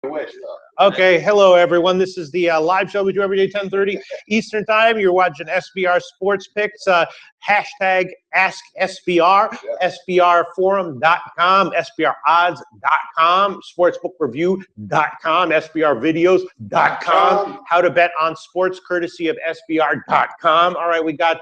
wish. Okay, hello everyone. This is the live show we do every day, 10:30 Eastern Time. You're watching SBR Sports Picks. Hashtag Ask SBR, SBRforum.com, SBRodds.com, SportsbookReview.com, SBRvideos.com. How to bet on sports, courtesy of SBR.com. All right, we got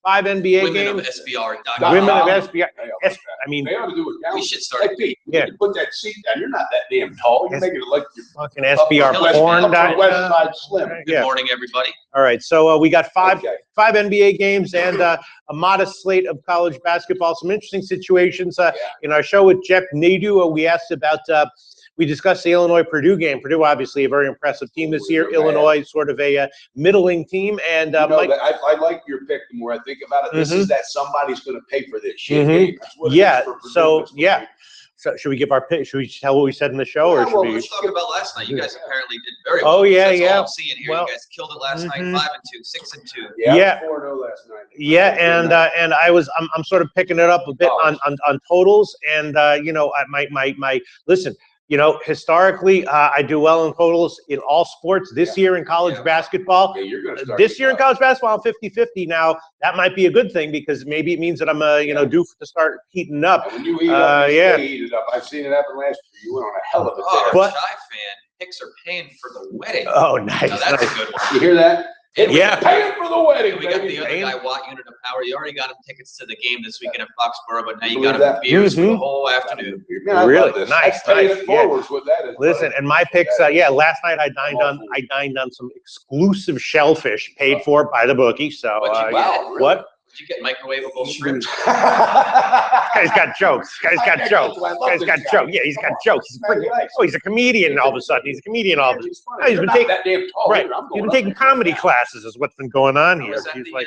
5 NBA games. Women of SBR.com. Women of SBR. I mean, they ought to do it. We should start. Hey, Pete, you need to put that seat down. You're not that damn tall. You're making it like you're fucking SBRporn.com. West Side Slim. Good morning, everybody. All right, so we got five NBA games and a modest slate of college basketball. Some interesting situations in our show with Jeff Nadeau. We asked about. We discussed the Illinois-Purdue game. Purdue, obviously, a very impressive team this year. Illinois, sort of a middling team. And Mike, I like your pick. The more I think about it, this is that somebody's going to pay for this shit. So should we give our pick? Should we tell what we said in the show, or should we? Let's talk about last night. You guys apparently did very Oh well. yeah, That's yeah. all I'm seeing here. Well, you guys killed it last night. 5-2, 6-2. Yeah. 4-0 last night. Yeah, and I'm sort of picking it up a bit on totals, and my listen. You know, historically, I do well in totals in all sports. This year in college basketball, you're gonna start this year in college basketball, I'm 50-50 now. That might be a good thing because maybe it means that I'm due to start heating up. And when you heat up, you stay heated up. I've seen it happen last year. You went on a hell of a tear. But Shy fan picks are paying for the wedding. Oh, nice. Now, that's a good one. You hear that? Yeah, paying for the wedding. We got the other guy, Watt Unit of Power. You already got him tickets to the game this weekend at Foxborough, but now you got him beers for the whole afternoon. Really nice. Listen, and my picks. Last night I dined on some exclusive shellfish paid for by the bookie. So what? Did you get microwavable shrimp? Guy's got jokes. Guy's got jokes. Guy's got jokes. Yeah, he's got jokes. He's a comedian all of a sudden. He's a comedian all of a sudden. He's been taking He's been taking comedy classes. Is what's been going on here. He's like,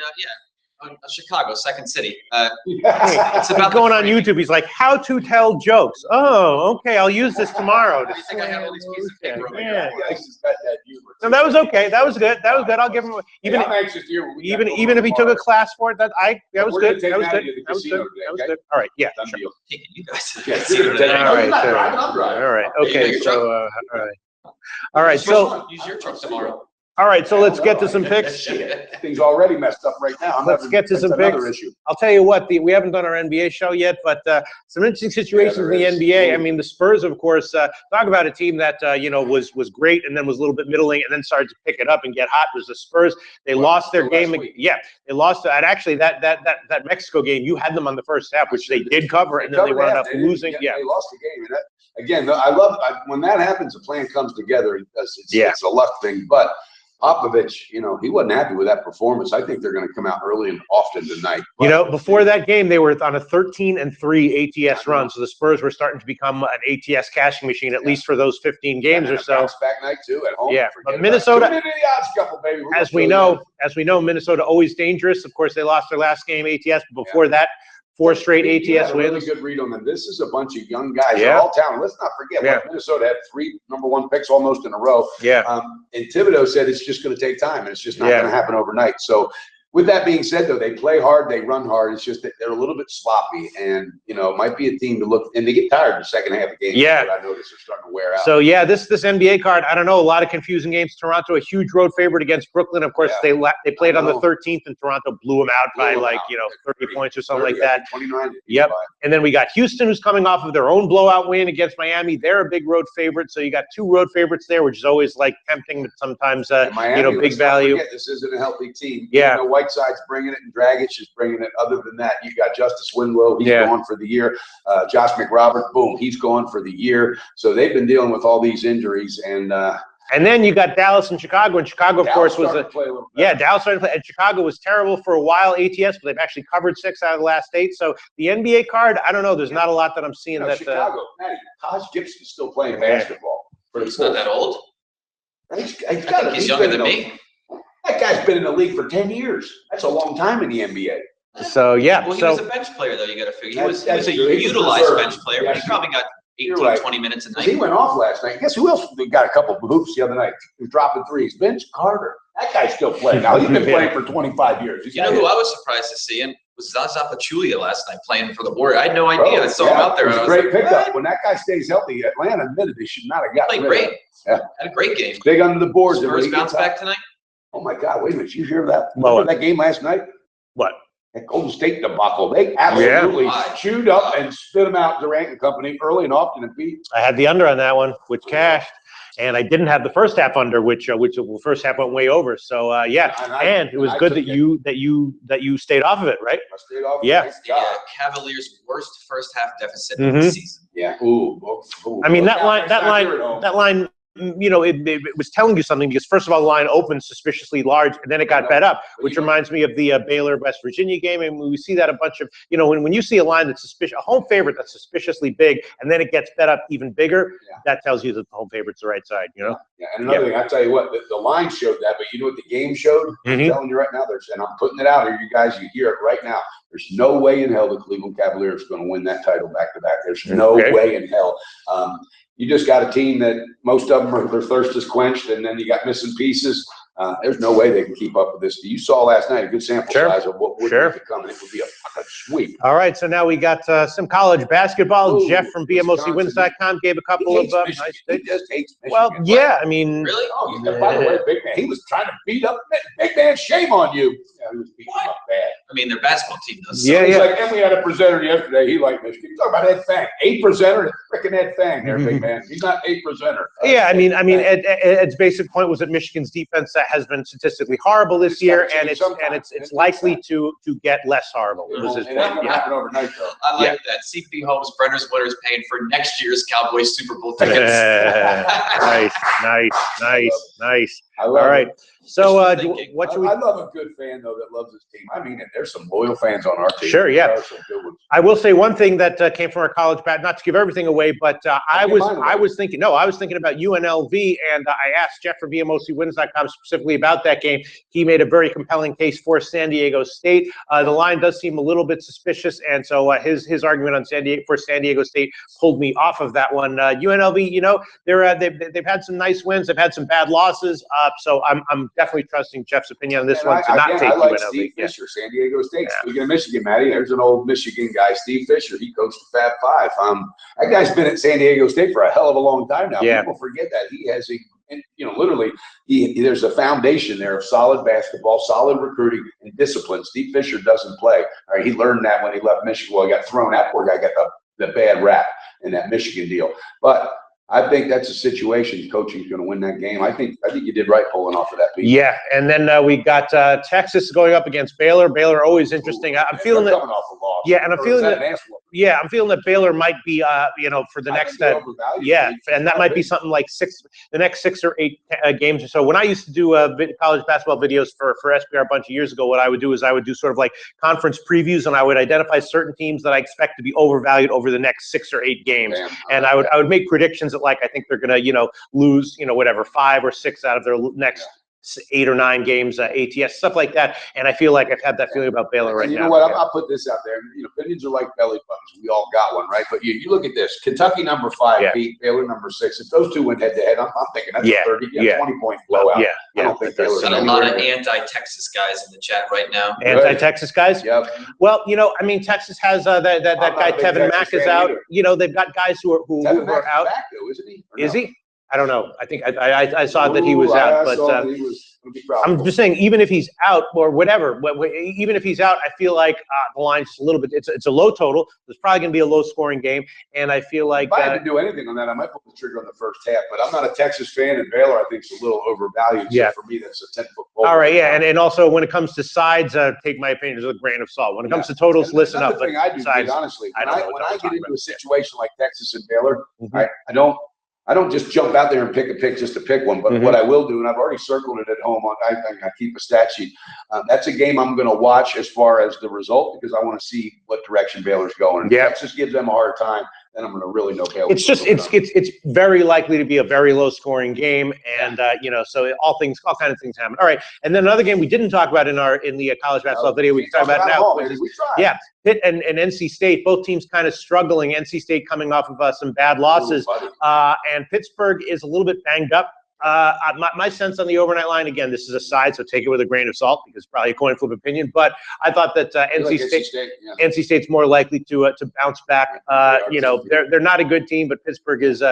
Chicago, Second City. It's about going on YouTube. He's like, how to tell jokes. Oh, okay. I'll use this tomorrow. I think I have all these pieces of paper. No, that was okay. That was good. That was good. I'll give him even if he took a class for it. That was good. That was good. That was good. That was good. All right. Yeah. Taking you guys. All right. Okay. So all right. So use your truck tomorrow. All right, so let's get to some picks. Things already messed up right now. Let's get to some picks. I'll tell you what, we haven't done our NBA show yet, but some interesting situations in the NBA. I mean, the Spurs, of course, talk about a team that was great and then was a little bit middling and then started to pick it up and get hot. Was the Spurs? They lost their game. Yeah, they lost. And actually, that Mexico game, you had them on the first half, which they did cover, and then they wound up losing. Yeah, they lost the game. Again, I love when that happens. The plan comes together. It's a luck thing, but. Popovich, he wasn't happy with that performance. I think they're going to come out early and often tonight. But, before that game, they were on a 13-3 ATS run, so the Spurs were starting to become an ATS cashing machine, at least for those 15 games or so. Back night too at home. Yeah, but Minnesota, baby. as we know, Minnesota always dangerous. Of course, they lost their last game ATS, but before that. 4 straight ATS wins. Really good read on them. This is a bunch of young guys. They're all talented. Let's not forget, Minnesota had 3 #1 picks almost in a row. Yeah. And Thibodeau said it's just going to take time, and it's just not going to happen overnight. So, with that being said, though, they play hard, they run hard. It's just that they're a little bit sloppy, and it might be a team to look. And they get tired in the second half of the game. Yeah, I noticed they're starting to wear out. So this NBA card, I don't know, a lot of confusing games. Toronto, a huge road favorite against Brooklyn. Of course, they played on the 13th, and Toronto blew them out by 30 points or something like that. 29. Yep. And then we got Houston, who's coming off of their own blowout win against Miami. They're a big road favorite, so you got 2 road favorites there, which is always tempting, but sometimes Miami, big value. This isn't a healthy team. Yeah. Whiteside's bringing it. And Dragic is bringing it. Other than that, you got Justice Winslow. He's going for the year. Josh McRobert, boom, he's going for the year. So they've been dealing with all these injuries. And then you got Dallas and Chicago. And Chicago, of course, was Dallas started to play. And Chicago was terrible for a while, ATS, but they've actually covered 6 out of the last 8. So the NBA card, I don't know. There's not a lot that I'm seeing that. Chicago, Taj Gibson's still playing basketball. He's not that old. I think he's younger than me. That guy's been in the league for 10 years. That's a long time in the NBA. So, yeah. Well, he was a bench player, though, you got to figure. He was a utilized bench player, but he probably got 18, 20 minutes a night. He went off last night. Guess who else got a couple of hoops the other night? He was dropping threes. Vince Carter. That guy's still playing. Now, he's been playing for 25 years. You know who I was surprised to see? And was Zaza Pachulia last night playing for the Warriors. I had no idea. I saw him out there. It was a great pickup. When that guy stays healthy, Atlanta admitted they should not have gotten rid of him. Yeah. Had a great game. Big under the boards. Spurs bounce back tonight? Oh, my God. Wait a minute. Did you hear that? Remember that game last night? What? That Golden State debacle. They absolutely chewed up and spit them out, Durant and company, early and often and beat. I had the under on that one, which cashed. And I didn't have the first half under, which the first half went way over. So and it was good that you stayed off of it, right? I stayed off. Yeah. Cavaliers' worst first half deficit of the season. Yeah. I mean that line. You know, it was telling you something because first of all, the line opened suspiciously large, and then it got bet up, which reminds me of the Baylor West Virginia game. And we see that a bunch of, you know, when you see a line that's a home favorite that's suspiciously big, and then it gets bet up even bigger, that tells you that the home favorite's the right side. You know. Yeah. And another thing, I tell you what, the line showed that, but you know what the game showed? I'm telling you right now, and I'm putting it out here, you guys, you hear it right now. There's no way in hell the Cleveland Cavaliers are going to win that title back to back. There's no way in hell. You just got a team that most of them their thirst is quenched, and then you got missing pieces. There's no way they can keep up with this. You saw last night a good sample size of what would become, and it would be a fucking sweep. All right, so now we got some college basketball. Ooh, Jeff from BMOCwins.com gave a couple of nice He just hates Michigan. Well, yeah, I mean, really? Oh, by the way, big man, he was trying to beat up big man. Shame on you. Yeah, he was beating up bad. I mean, their basketball team does. So he's like, and we had a presenter yesterday. He liked Michigan. You talk about Ed Fang, 8 presenter, freaking Ed Fang there, big man. He's not 8 presenter. Yeah, I mean, Ed's basic point was that Michigan's defense has been statistically horrible this year, and it's likely to get less horrible. It was his point. Happen overnight, though. I like that. CP Holmes, Brenner's Winners, paying for next year's Cowboys Super Bowl tickets. Nice. All right. So, what should we? I love a good fan though that loves his team. I mean, there's some loyal fans on our team. Sure, yeah. I will say one thing that came from our college bat, not to give everything away, but I was thinking about UNLV, and I asked Jeff from BMOCwins.com specifically about that game. He made a very compelling case for San Diego State. The line does seem a little bit suspicious, and so his argument on San Diego State pulled me off of that one. UNLV, you know, they've had some nice wins, they've had some bad losses, so I'm definitely trusting Jeff's opinion on this one to not take UNLV. Steve Fisher, San Diego State. Speaking of Michigan, Matty, there's an old Michigan guy, Steve Fisher. He coached the Fab Five. That guy's been at San Diego State for a hell of a long time now. Yeah. People forget that. He has literally, there's a foundation there of solid basketball, solid recruiting, and discipline. Steve Fisher doesn't play. All right, he learned that when he left Michigan. Well, he got thrown. That poor guy got the bad rap in that Michigan deal. But I think that's a situation coaching's going to win that game. I think you did right pulling off of that piece. Yeah, and then we got Texas going up against Baylor. Baylor always interesting. I'm feeling that. Coming off a loss. Yeah, and I'm feeling that. Yeah, I'm feeling that Baylor might be, for the next. And that might be something like the next 6 or 8 games or so. When I used to do college basketball videos for SBR a bunch of years ago, what I would do is I would do sort of like conference previews, and I would identify certain teams that I expect to be overvalued over the next 6 or 8 games, and I would make predictions that I think they're going to lose 5 or 6 out of their next 8 or 9 games, ATS, stuff like that. And I feel like I've had that feeling about Baylor right now. You know what? I'll put this out there. Opinions are like belly buttons. We all got one, right? But you look at this. Kentucky number 5 beat Baylor number 6. If those two went head to head, I'm thinking that's a 20-point blowout. Yeah. I don't think Baylor's got a lot of anti-Texas guys in the chat right now. Anti-Texas guys? Yep. Well, Texas has that guy Tevin Mack is out. They've got guys who are out. Back, though, isn't he? Is he? I don't know. I think I saw that he was out, but I'm just saying, even if he's out or whatever, even if he's out, I feel like the line's a little bit. It's a low total. It's probably going to be a low-scoring game, and I feel like if I had to do anything on that, I might pull the trigger on the first half. But I'm not a Texas fan, and Baylor I think is a little overvalued. Yeah. So for me, that's a 10-foot ball. All right, yeah, and also when it comes to sides, take my opinion with a grain of salt. When it comes to totals, listen up. But I do, sides, honestly, when I get into a situation like Texas and Baylor, I don't just jump out there and pick a pick just to pick one. But what I will do, and I've already circled it at home, I keep a stat sheet. That's a game I'm going to watch as far as the result, because I want to see what direction Baylor's going. If Texas gives them a hard time, then I'm going to really know Baylor. It's just it's very likely to be a very low scoring game, and so all kinds of things happen. All right, and then another game we didn't talk about in the college basketball video we can talk about now. Pitt and NC State, both teams kind of struggling. NC State coming off of some bad losses, and Pittsburgh is a little bit banged up. My sense on the overnight line, again, this is a side, so take it with a grain of salt because it's probably a coin flip opinion. But I thought that NC State's more likely to bounce back. They're not a good team, but Pittsburgh is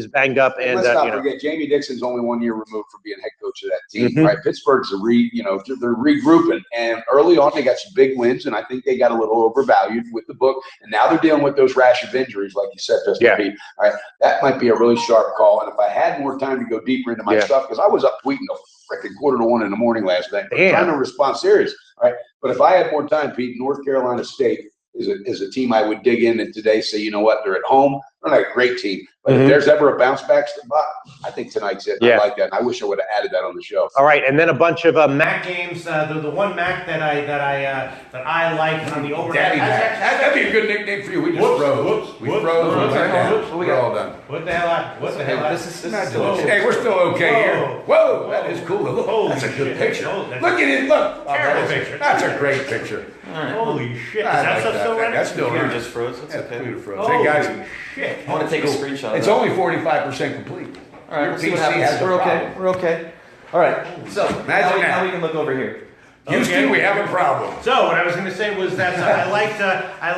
banged up. And let's not forget, Jamie Dixon's only 1 year removed from being head coach of that team, right? Pittsburgh's they're regrouping, and early on they got some big wins, and I think they got a little overvalued with the book, and now they're dealing with those rash of injuries, like you said, Pistol Pete. All right, that might be a really sharp call, and if I had more time to go deeper into my stuff, because I was up tweeting a freaking 1:45 in the morning last night, trying to respond serious, all right? But if I had more time, Pete, North Carolina State is a team I would dig in and today say, you know what, they're at home. They're not a great team, but if there's ever a bounce back spot, I think tonight's it. I like that. And I wish I would have added that on the show. All right, and then a bunch of MAC games. The one MAC that I liked on the overnight. That'd be a good nickname for you. We just froze. We froze. We're all done. What the hell? This is hey, we're still okay here. Whoa, that is cool. Look, that's a good picture. Look at it. Look, terrible picture. That's a great picture. Holy shit! Is that stuff still running? That's still running. Just froze. That's okay. Hey guys. Shit. I want to take a screenshot. It's only 45% complete. All right, we'll see what happens. We're okay. We're okay. All right. So now we can look over here. Houston, we have a problem. So what I was going to say was that I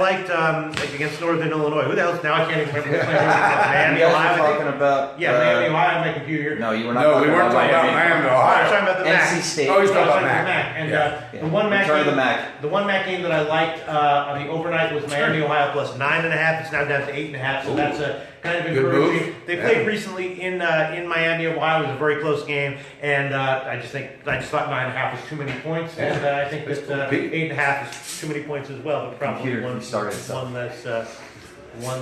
liked against Northern Illinois. Who the hell? Now I can't even remember. Miami, Ohio. Talking about Miami, Ohio. On my computer here. No, you were not. No, we weren't talking about Miami, Ohio. I was talking about the MAC. NC State. Oh, he's talking about MAC. And the one MAC game that I liked on the overnight was Miami, Ohio plus 9.5. It's now down to 8.5. So that's a kind of encouraging. They played recently in Miami, Ohio. It was a very close game, and I just thought 9.5 was too many points. And I think that 8.5 is too many points as well, but probably one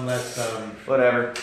less. Whatever.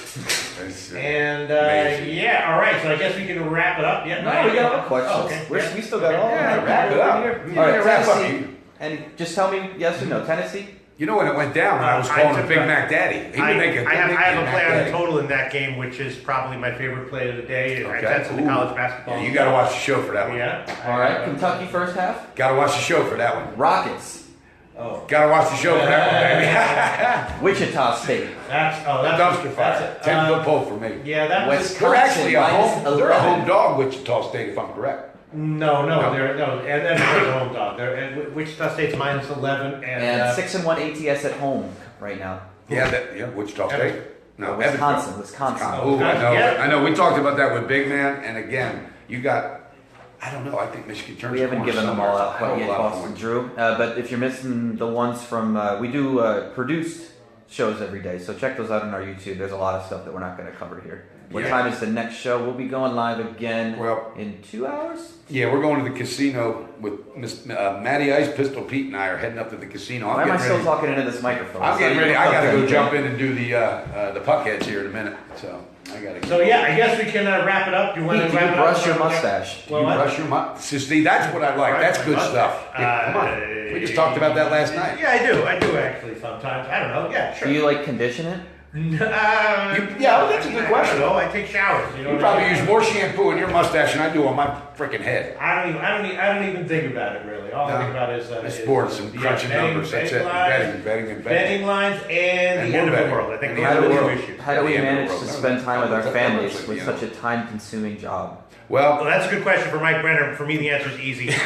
And all right. So I guess we can wrap it up. Yeah. No, we got more questions. Okay. We still got all. Wrap it up. All right, Tennessee. And just tell me yes or no. Tennessee. You know when it went down, I was calling him Big Mac Daddy. I have a play on the total in that game, which is probably my favorite play of the day. That's in the college basketball. Yeah, you got to watch the show for that one. Yeah. All right. Kentucky first half. Got to watch the show for that one. Rockets. Oh. Got to watch the show for that one, baby. Wichita State. That's dumpster fire. 10-foot pole for me. Yeah, that was. They're actually they're a home dog, Wichita State, if I'm correct. No, they're a home dog. Wichita State's minus 11 and 6-1 ATS at home right now. Yeah, Wichita State. No, Wisconsin. Oh, I know. We talked about that with Big Man, and again, you got. I don't know. I think Michigan turns. We haven't given them all out quite yet, Boston Drew. But if you're missing the ones from, we do produced shows every day, so check those out on our YouTube. There's a lot of stuff that we're not going to cover here. What time is the next show? We'll be going live again in 2 hours? Yeah, we're going to the casino with Miss Matty Ice, Pistol Pete, and I are heading up to the casino. Why am I still talking into this microphone? I'm getting ready. I got to go jump in and do the puck heads here in a minute. So I got to. So I guess we can wrap it up. Do you want to wrap it up? Brush your mustache. Do you brush your mustache? See, that's what I like. That's good stuff. Come on. We just talked about that last night. Yeah, I do. I do actually sometimes. I don't know. Yeah, sure. Do you like condition it? That's a good question. I take showers. You probably use more shampoo in your mustache than I do on my freaking head. I don't even think about it really. All I think about is sports and crunching numbers. That's it. Betting lines and the end of the world. I think those are the two issues. How do we manage to spend time with our families with such a time-consuming job? Well, that's a good question for Mike Brenner. For me, the answer is easy. Get the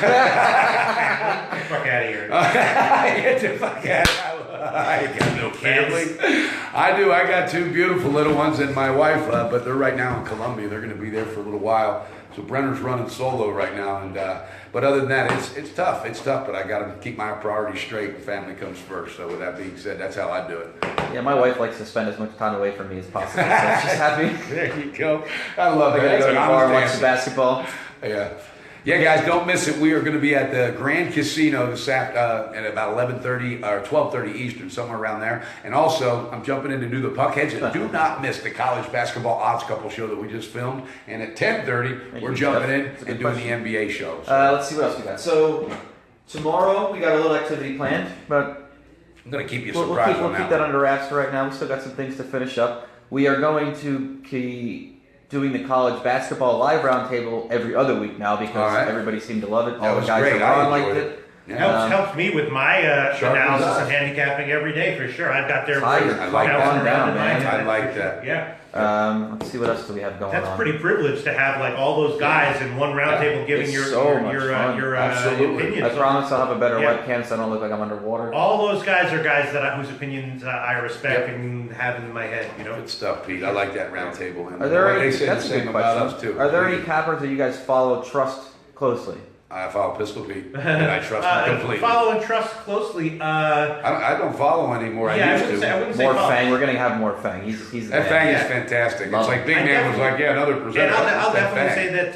fuck out of here. Get the fuck out. I got no family. I do. I got 2 beautiful little ones and my wife, but they're right now in Columbia. They're going to be there for a little while. So Brenner's running solo right now, and but other than that, it's tough. It's tough, but I got to keep my priorities straight. And family comes first. So with that being said, that's how I do it. Yeah, my wife likes to spend as much time away from me as possible. So she's happy. There you go. I love that. I go to the bar, watch the basketball. Yeah. Yeah, guys, don't miss it. We are going to be at the Grand Casino this at about 11:30 or 12:30 Eastern, somewhere around there. And also, I'm jumping in to do the Puckheads. And do not miss the college basketball odds couple show that we just filmed. And at 10:30, we're jumping in and doing the NBA show. So. Let's see what else we got. So tomorrow we got a little activity planned, but I'm going to keep you surprised. We'll keep that under wraps for right now. We still got some things to finish up. We are going to doing the college basketball live roundtable every other week now because everybody seemed to love it. That was great. I liked it. Helps me with my analysis and handicapping every day for sure. I've got their I like that. Down, man. I like that. Yeah. Let's see what else do we have going on. That's pretty privileged to have like all those guys in one roundtable giving your opinions. I promise I'll have a better webcam so I don't look like I'm underwater. All those guys are guys whose opinions I respect and have in my head. Good stuff, Pete. I like that roundtable. Are there any? They say the same about us too. Are there any cappers that you guys follow, trust closely? I follow Pistol Pete, and I trust him completely. Follow and trust closely. I don't follow anymore. I used to. I wouldn't say more follow. Fang. We're gonna have more Fang. He's that Fang is fantastic. It's like Big Man was like, another presenter. And I'll definitely say that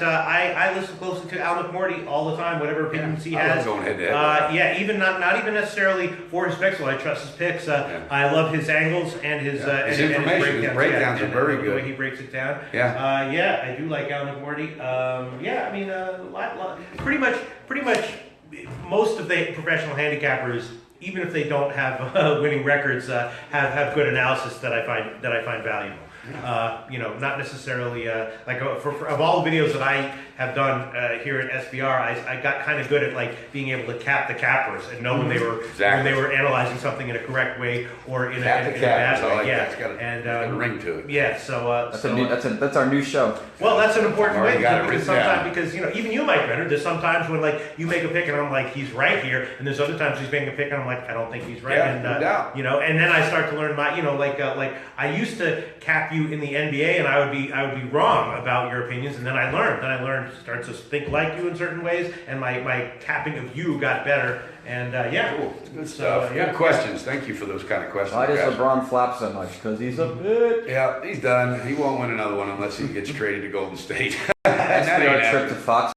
I listen closely to Al McMorty all the time, whatever opinions he has. I love going head to head. Even not even necessarily for his picks. I trust his picks. I love his angles and his information. His breakdowns are very good. The way he breaks it down. I do like Al McMorty. Pretty much most of the professional handicappers, even if they don't have winning records, have good analysis that I find valuable. Not necessarily of all the videos that I have done here at SBR, I got kind of good at like being able to cap the cappers and know when they were analyzing something in a correct way or in a bad way. It's got a ring to it. Yeah, so that's our new show. Well, that's an important way because even you, Mike Renner, there's sometimes when like you make a pick and I'm like he's right here, and there's other times he's making a pick and I'm like I don't think he's right, and then I start to learn my like I used to cap you in the NBA and I would be wrong about your opinions, and then I learned start to think like you in certain ways, and my capping of you got better. And cool. Good stuff. Good questions. Thank you for those kind of questions. Why does LeBron flap so much? Because he's a bitch. Yeah, he's done. He won't win another one unless he gets traded to Golden State. That's our trip to Foxborough.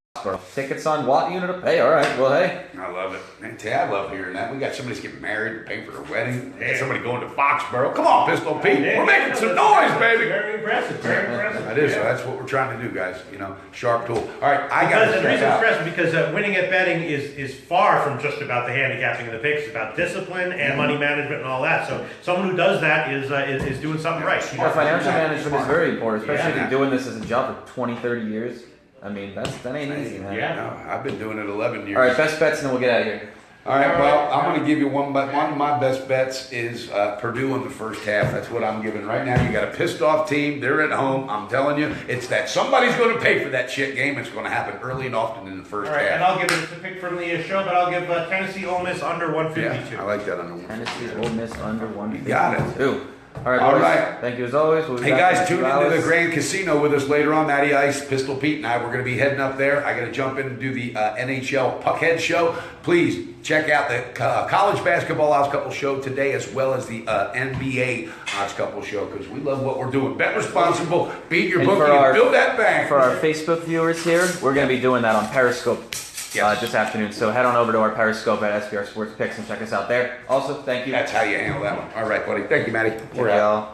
Tickets on what unit of pay? All right. Well, hey. I love it. Man, I love hearing that. We got somebody's getting married, paying for their wedding. We got somebody going to Foxborough. Come on, Pistol Pete. We're making some noise, baby. Very impressive. Very impressive. That is. So that's what we're trying to do, guys. Sharp tool. All right, the reason it's impressive because winning at betting is far from just about the handicapping and the picks. It's about discipline and money management and all that. So someone who does that is doing something right. Financial management is very important, especially if you're doing this as a job for 20, 30 years. I mean, that ain't easy, man. Yeah, no, I've been doing it 11 years. All right, best bets, and then we'll get out of here. All right, well, I'm going to give you one of my best bets is Purdue in the first half. That's what I'm giving right now. You got a pissed off team. They're at home. I'm telling you, it's that somebody's going to pay for that shit game. It's going to happen early and often in the first half. And I'll give it a pick from the show, but I'll give Tennessee Ole Miss under 152. Yeah, I like that under 152. Tennessee Ole Miss under 152. You got it. All right. Thank you as always. Hey guys, tune into the Grand Casino with us later on. Matty Ice, Pistol Pete, and I, we're going to be heading up there. I got to jump in and do the NHL Puckhead show. Please check out the College Basketball Odds Couple show today, as well as the NBA Odds Couple show, because we love what we're doing. Bet responsible, beat your bookie, and build that bank. For our Facebook viewers here, we're going to be doing that on Periscope. This afternoon. So head on over to our Periscope at SBR Sports Picks and check us out there. Also, thank you. That's how you handle that one. All right, buddy. Thank you, Matty. We're out.